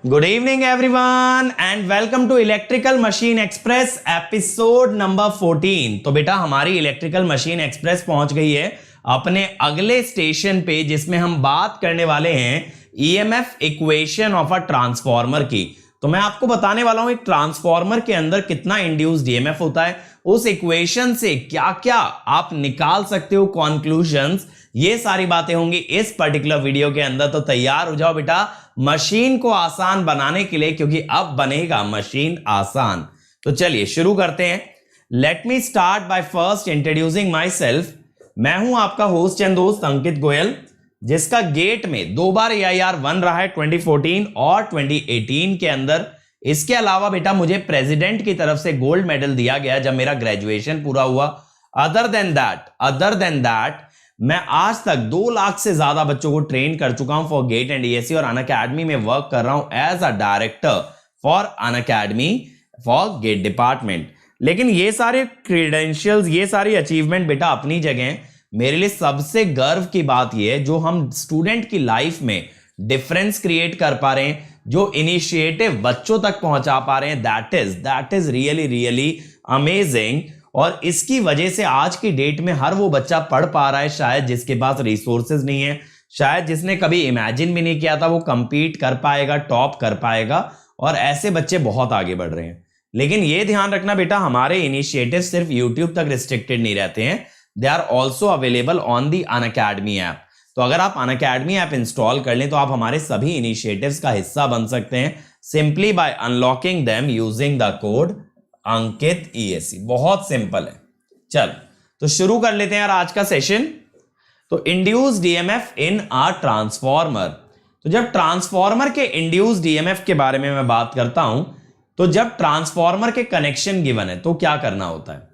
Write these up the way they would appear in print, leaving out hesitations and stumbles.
Good evening everyone and welcome to electrical machine express episode number 14। तो बेटा हमारी electrical machine express पहुंच गई है अपने अगले स्टेशन पे, जिसमें हम बात करने वाले हैं EMF equation of a transformer की। तो मैं आपको बताने वाला हूं एक ट्रांसफार्मर के अंदर कितना इंड्यूस्ड ईएमएफ होता है, उस इक्वेशन से क्या क्या आप निकाल सकते हो कंक्लूजन्स, ये सारी बातें होंगी इस पर्टिकुलर वीडियो के अंदर। तो तैयार हो जाओ बेटा मशीन को आसान बनाने के लिए, क्योंकि अब बनेगा मशीन आसान। तो चलिए शुरू करते हैं। Let me start by first introducing my self. मैं हूं आपका होस्ट एंड दोस्त अंकित गोयल, जिसका गेट में 2 बार AIR 1 रहा है 2014 और 2018 के अंदर। इसके अलावा बेटा मुझे प्रेसिडेंट की तरफ से गोल्ड मेडल दिया गया जब मेरा ग्रेजुएशन पूरा हुआ। अदर देन दैट मैं आज तक 2 लाख से ज्यादा बच्चों को ट्रेन कर चुका हूं फॉर गेट एंड ESE, और अनअकैडमी में वर्क कर रहा हूं as a director for Unacademy for GATE department. लेकिन ये सारे क्रेडेंशियल्स, ये सारी अचीवमेंट बेटा अपनी जगह, मेरे लिए सबसे गर्व की बात यह है जो हम स्टूडेंट की लाइफ में डिफरेंस क्रिएट कर पा रहे हैं, जो इनिशिएटिव बच्चों तक पहुंचा पा रहे हैं, दैट इज रियली अमेजिंग। और इसकी वजह से आज की डेट में हर वो बच्चा पढ़ पा रहा है शायद जिसके पास रिसोर्सेज नहीं है, शायद जिसने कभी इमेजिन भी नहीं किया था वो कंपीट कर पाएगा, टॉप कर पाएगा, और ऐसे बच्चे बहुत आगे बढ़ रहे हैं। लेकिन ये ध्यान रखना बेटा, हमारे इनिशिएटिव सिर्फ यूट्यूब तक रिस्ट्रिक्टेड नहीं रहते हैं, they are also available on the Unacademy app. तो अगर आप अनअकैडमी ऐप इंस्टॉल कर लें तो आप हमारे सभी इनिशिएटिव्स का हिस्सा बन सकते हैं, simply by unlocking them using the code Ankit ESE। बहुत सिंपल है। चल तो शुरू कर लेते हैं यार आज का सेशन। तो induced EMF in a transformer. तो जब ट्रांसफार्मर के इंड्यूस्ड ईएमएफ के बारे में मैं बात करता हूं, तो जब ट्रांसफार्मर के कनेक्शन गिवन है तो क्या करना होता है।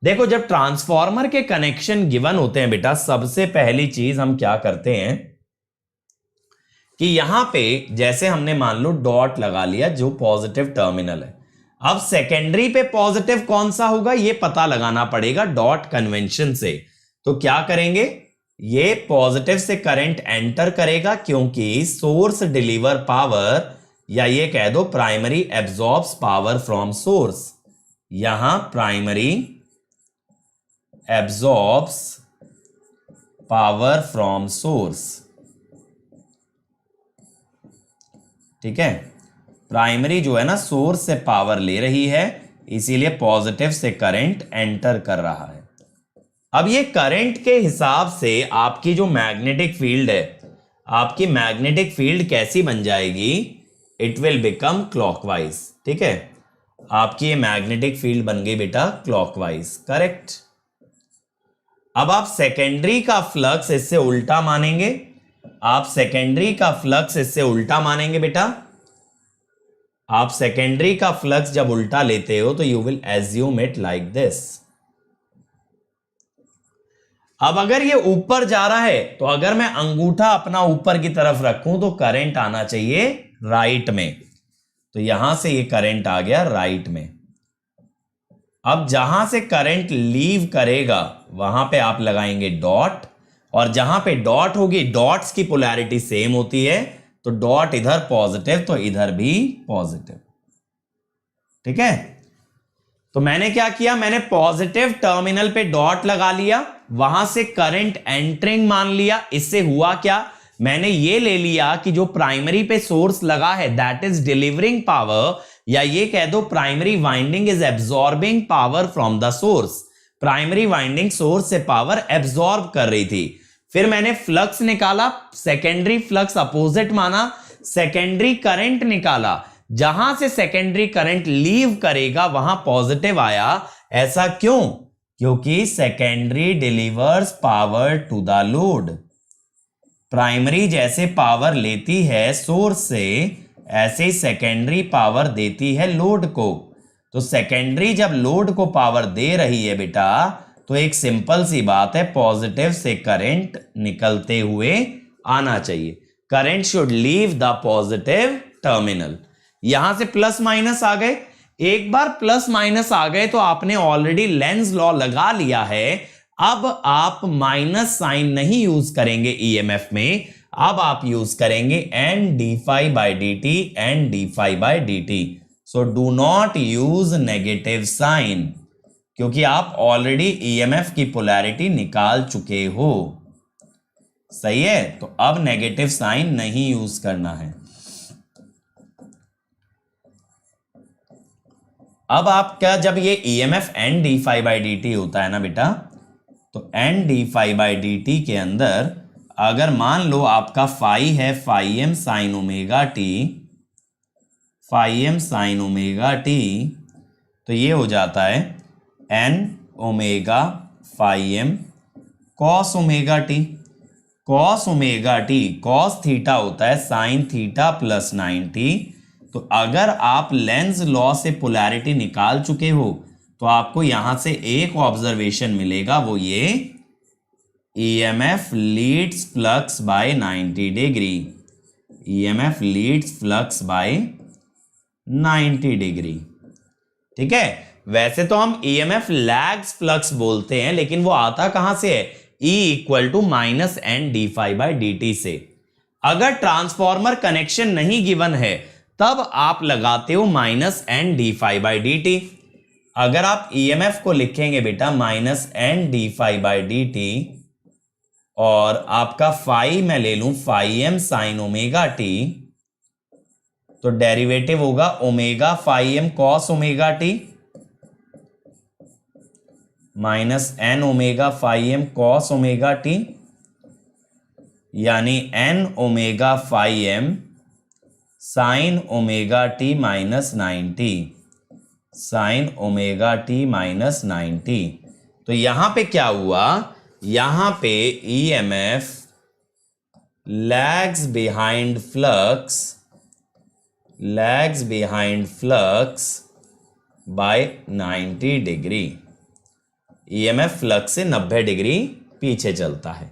देखो जब ट्रांसफार्मर के कनेक्शन गिवन होते हैं बेटा, सबसे पहली चीज हम क्या करते हैं कि यहां पे जैसे हमने मान लो डॉट लगा लिया जो पॉजिटिव टर्मिनल है। अब सेकेंडरी पे पॉजिटिव कौन सा होगा ये पता लगाना पड़ेगा डॉट कन्वेंशन से। तो क्या करेंगे, ये पॉजिटिव से करंट एंटर करेगा क्योंकि सोर्स डिलीवर पावर, या ये कह दो primary absorbs power from source. यहां primary absorbs power from source, ठीक है। प्राइमरी जो है ना सोर्स से पावर ले रही है, इसीलिए पॉजिटिव से करंट एंटर कर रहा है। अब ये करंट के हिसाब से आपकी जो मैग्नेटिक फील्ड है, आपकी मैग्नेटिक फील्ड कैसी बन जाएगी, इट विल बिकम क्लॉकवाइज, ठीक है। आपकी ये मैग्नेटिक फील्ड बन गई बेटा क्लॉकवाइज, करेक्ट। अब आप सेकेंडरी का फ्लक्स इससे उल्टा मानेंगे, आप सेकेंडरी का फ्लक्स इससे उल्टा मानेंगे बेटा। आप सेकेंडरी का फ्लक्स जब उल्टा लेते हो तो you will assume it like this. अब अगर ये ऊपर जा रहा है तो अगर मैं अंगूठा अपना ऊपर की तरफ रखूं तो करंट आना चाहिए राइट में, तो यहां से ये करंट आ गया राइट में। अब जहां से करंट लीव करेगा वहां पे आप लगाएंगे डॉट, और जहां पे डॉट होगी, डॉट्स की पोलैरिटी सेम होती है, तो डॉट इधर पॉजिटिव तो इधर भी पॉजिटिव, ठीक है। तो मैंने क्या किया, मैंने पॉजिटिव टर्मिनल पे डॉट लगा लिया, वहां से करंट एंटरिंग मान लिया। इससे हुआ क्या, मैंने ये ले लिया कि जो प्राइमरी पे सोर्स लगा है दैट इज डिलीवरिंग पावर, या ये कह दो primary winding is absorbing power from the source. Primary winding source से पावर एब्सॉर्ब कर रही थी। फिर मैंने फ्लक्स निकाला, सेकेंडरी फ्लक्स अपोजिट माना, सेकेंडरी करंट निकाला, जहां से सेकेंडरी करंट लीव करेगा वहां पॉजिटिव आया। ऐसा क्यों, क्योंकि secondary delivers power to the load. Primary जैसे पावर लेती है सोर्स से, ऐसे सेकेंडरी पावर देती है लोड को। तो सेकेंडरी जब लोड को पावर दे रही है बेटा, तो एक सिंपल सी बात है, पॉजिटिव से करंट निकलते हुए आना चाहिए। Current should leave the positive terminal. यहां से प्लस माइनस आ गए, एक बार प्लस माइनस आ गए तो आपने ऑलरेडी लेंज लॉ लगा लिया है। अब आप माइनस साइन नहीं यूज करेंगे ईएमएफ में, अब आप यूज करेंगे N d phi by d t N d phi by d t. So do not use negative sign, क्योंकि आप ऑलरेडी ईएमएफ की पोलैरिटी निकाल चुके हो। सही है, तो अब नेगेटिव साइन नहीं यूज करना है। अब आपका जब ये EMF N d phi by d t होता है ना बेटा, तो N d phi by d t के अंदर अगर मान लो आपका फाई है phi m sign omega t, phi m sign omega t, तो ये हो जाता है N omega phi m cos omega t. Cos omega t, cos theta होता है साइन थीटा प्लस 90। तो अगर आप लेंस लॉ से पोलैरिटी निकाल चुके हो तो आपको यहां से एक ऑब्जर्वेशन मिलेगा, वो ये EMF leads flux by 90 degree. EMF leads flux by 90 degree. ठीक है, वैसे तो हम EMF लैग्स फ्लक्स बोलते हैं, लेकिन वो आता कहां से है? E equal to minus N d phi by d t से। अगर ट्रांसफॉर्मर कनेक्शन नहीं गिवन है तब आप लगाते हो minus N d phi by d t. अगर आप EMF को लिखेंगे बेटा minus N d phi by d t, और आपका फाई मैं ले लूं phi m sign omega t, तो डेरिवेटिव होगा omega phi m cos omega t minus N omega phi m cos omega t, यानी N omega phi m sign omega t minus 90, sin omega t minus 90। तो यहां पे क्या हुआ? यहां पे EMF lags behind flux, lags behind flux by 90 degree. EMF flux से 90 degree पीछे चलता है।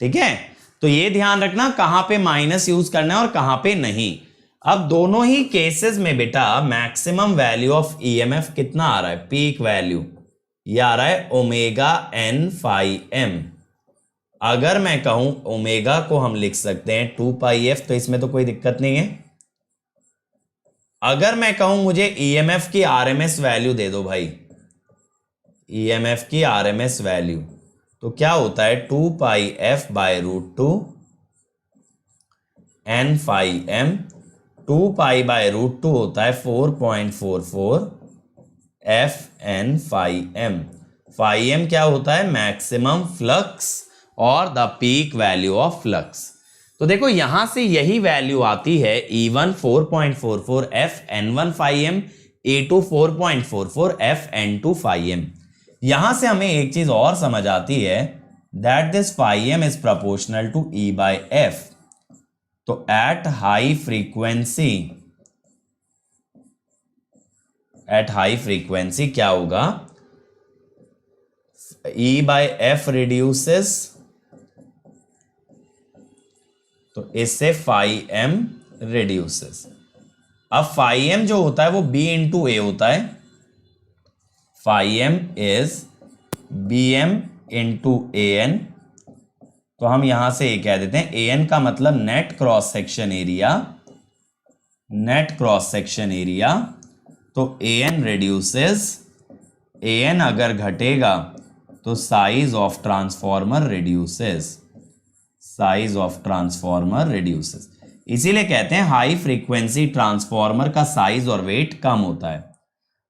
ठीक है, तो ये ध्यान रखना कहां पे माइनस यूज करना है और कहां पे नहीं। अब दोनों ही केसेस में बेटा मैक्सिमम वैल्यू ऑफ EMF कितना आ रहा है? पीक वैल्यू ये आ रहा है ओमेगा एन फाई एम। अगर मैं कहूं ओमेगा को हम लिख सकते हैं 2 पाई एफ, तो इसमें तो कोई दिक्कत नहीं है। अगर मैं कहूं मुझे EMF की RMS वैल्यू दे दो भाई, EMF की RMS वैल्यू, तो क्या होता है 2 pi f by root 2 N phi m. 2 pi by root 2 होता है 4.44 f N phi m. Phi m क्या होता है? मैक्सिमम फ्लक्स और the peak value of flux. तो देखो यहां से यही वैल्यू आती है E1 4.44 f N one phi m, E2 4.44 f N two phi m. यहां से हमें एक चीज और समझ आती है, that this phi m is proportional to E by f. तो at high frequency, at high frequency क्या होगा? E बाय एफ रिड्यूसेस, तो इससे फाई एम रिड्यूसेस। अब फाई एम जो होता है वो B इंटू ए होता है। Phi m is BM into AN। तो हम यहां से ये कह देते हैं AN का मतलब net cross section area, net cross section area. तो AN रिड्यूसेस, AN अगर घटेगा तो size of transformer reduces, size of transformer reduces. इसीलिए कहते हैं हाई फ्रीक्वेंसी ट्रांसफॉर्मर का साइज और वेट कम होता है।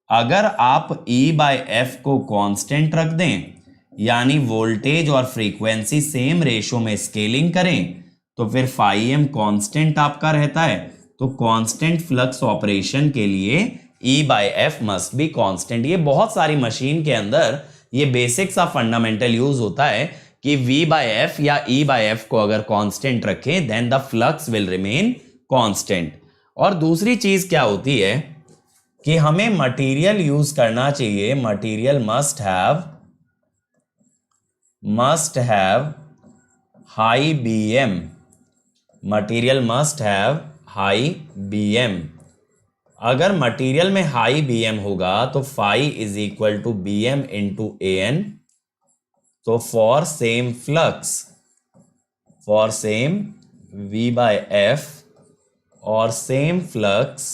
अगर आप E बाय एफ को कांस्टेंट रख दें, यानी वोल्टेज और फ्रीक्वेंसी सेम रेशो में स्केलिंग करें, तो फिर फाई एम कांस्टेंट आपका रहता है। तो कांस्टेंट फ्लक्स ऑपरेशन के लिए E by F must be constant. ये बहुत सारी मशीन के अंदर ये बेसिक सा फंडामेंटल यूज होता है कि V बाय एफ या E बाय एफ को अगर कांस्टेंट रखें then the flux will remain constant. और दूसरी चीज क्या होती है कि हमें मटेरियल यूज करना चाहिए, material must have high BM, material must have high BM। अगर मटेरियल में हाई BM होगा तो phi is equal to BM into AN। तो for same flux, for same V by F और सेम फ्लक्स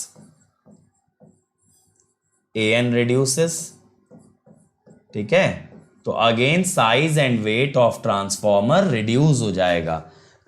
AN reduces, ठीक है। तो again size and weight of transformer reduce हो जाएगा।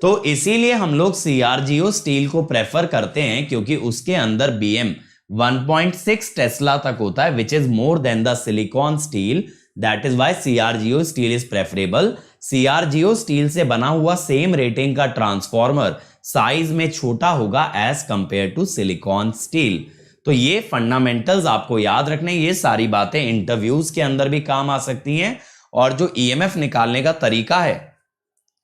तो इसीलिए हम लोग CRGO स्टील को प्रेफर करते हैं, क्योंकि उसके अंदर BM 1.6 टेस्ला तक होता है, which is more than the silicon steel. That is why CRGO steel is preferable. CRGO steel से बना हुआ सेम रेटिंग का ट्रांसफॉर्मर साइज में छोटा होगा as compared to silicon steel. तो ये फंडामेंटल्स आपको याद रखने, ये सारी बातें इंटरव्यूज के अंदर भी काम आ सकती हैं, और जो EMF निकालने का तरीका है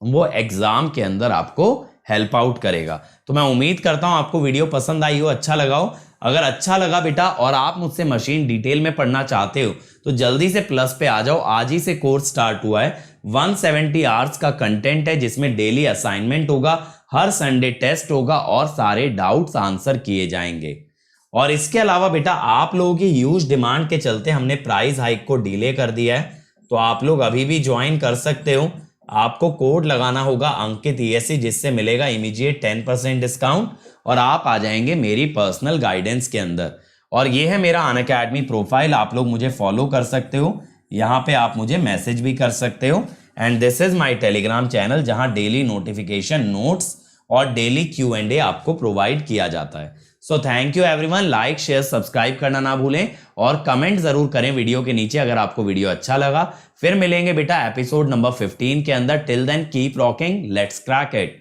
वो एग्जाम के अंदर आपको हेल्प आउट करेगा। तो मैं उम्मीद करता हूं आपको वीडियो पसंद आई हो, अच्छा लगा हो। अगर अच्छा लगा बेटा और आप मुझसे मशीन डिटेल में पढ़ना चाहते हो तो जल्दी से प्लस पे आ जाओ। आज ही से कोर्स स्टार्ट हुआ है। 170 आवर्स का कंटेंट है, जिसमें डेली असाइनमेंट होगा, हर संडे टेस्ट होगा और सारे डाउट्स आंसर किए जाएंगे। और इसके अलावा बेटा आप लोगों की ह्यूज डिमांड के चलते हमने प्राइस हाइक को डिले कर दिया है, तो आप लोग अभी भी ज्वाइन कर सकते हो। आपको कोड लगाना होगा अंकित ESC, जिससे मिलेगा इमीडिएट 10% डिस्काउंट और आप आ जाएंगे मेरी पर्सनल गाइडेंस के अंदर। और ये है मेरा अनअकैडमी प्रोफाइल, आप लोग मुझे फॉलो कर सकते हो, यहाँ पे आप मुझे मैसेज भी कर सकते हो। And this is my Telegram channel, जहां डेली नोटिफिकेशन, नोट्स और डेली Q&A आपको प्रोवाइड किया जाता है। So thank you everyone. Like, share, subscribe करना ना भूलें और कमेंट जरूर करें वीडियो के नीचे अगर आपको वीडियो अच्छा लगा। फिर मिलेंगे बेटा एपिसोड नंबर 15 के अंदर। Till then keep rocking, let's crack it.